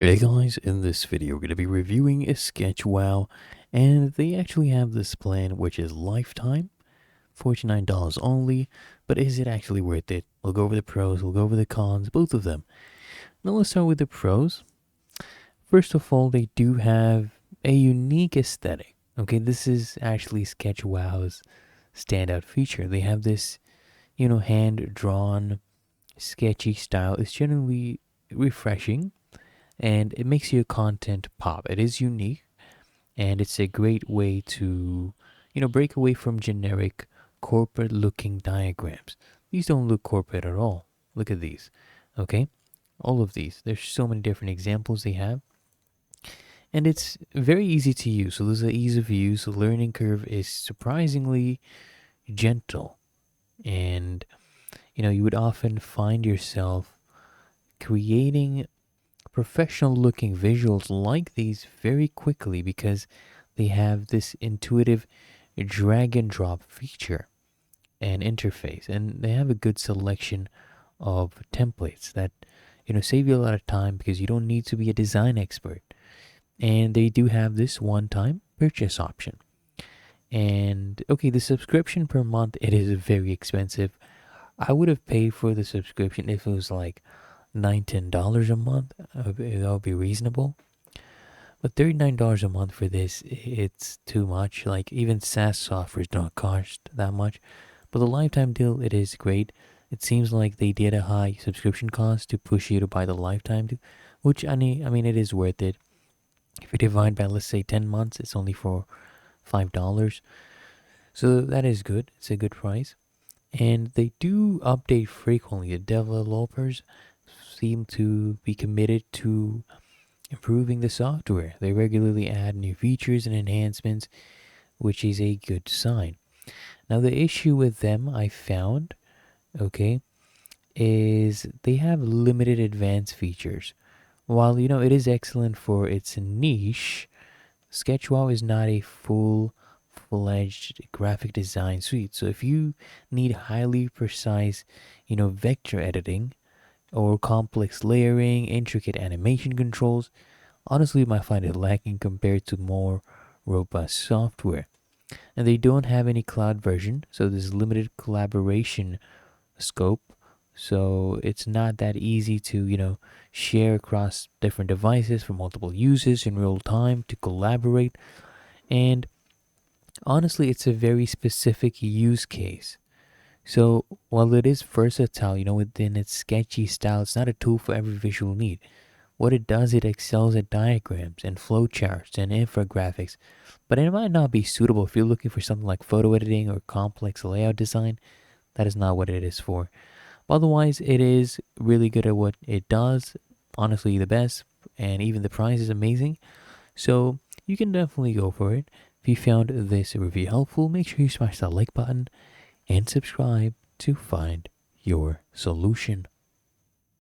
Hey guys, in this video we're going to be reviewing a SketchWow, and they actually have this plan which is lifetime, $49 only, but is it actually worth it? We'll go over the pros, we'll go over the cons, both of them. Now let's start with the pros. First of all, they do have a unique aesthetic. Okay, this is actually SketchWow's standout feature. They have this, hand-drawn, sketchy style. It's generally refreshing and it makes your content pop. It is unique and it's a great way to, break away from generic corporate looking diagrams. These don't look corporate at all. Look at these. Okay? All of these. There's so many different examples they have. And it's very easy to use. So there's an ease of use. The learning curve is surprisingly gentle. And, you would often find yourself creating professional looking visuals like these very quickly because they have this intuitive drag and drop feature and interface, and they have a good selection of templates that save you a lot of time because you don't need to be a design expert. And they do have this one-time purchase option. And okay, the subscription per month, it is very expensive. I would have paid for the subscription if it was like $19 a month. That would be reasonable. But $39 a month for this, it's too much. Like, even SaaS softwares don't cost that much. But the lifetime deal, it is great. It seems like they did a high subscription cost to push you to buy the lifetime deal, which, I mean, it is worth it. If you divide by, let's say, 10 months, it's only for $5. So that is good. It's a good price. And they do update frequently. The developers seem to be committed to improving the software. They regularly add new features and enhancements, which is a good sign. Now, the issue with them I found, okay, is they have limited advanced features. While, it is excellent for its niche, SketchWow is not a full-fledged graphic design suite. So if you need highly precise, vector editing, or complex layering, intricate animation controls, honestly, you might find it lacking compared to more robust software. And they don't have any cloud version, so there's limited collaboration scope. So it's not that easy to, share across different devices for multiple users in real time to collaborate. And honestly, it's a very specific use case. So while it is versatile, within its sketchy style, it's not a tool for every visual need. What it does, it excels at diagrams and flowcharts and infographics, but it might not be suitable if you're looking for something like photo editing or complex layout design. That is not what it is for. But otherwise, it is really good at what it does. Honestly, the best, and even the price is amazing. So you can definitely go for it. If you found this review helpful, make sure you smash that like button and subscribe to find your solution.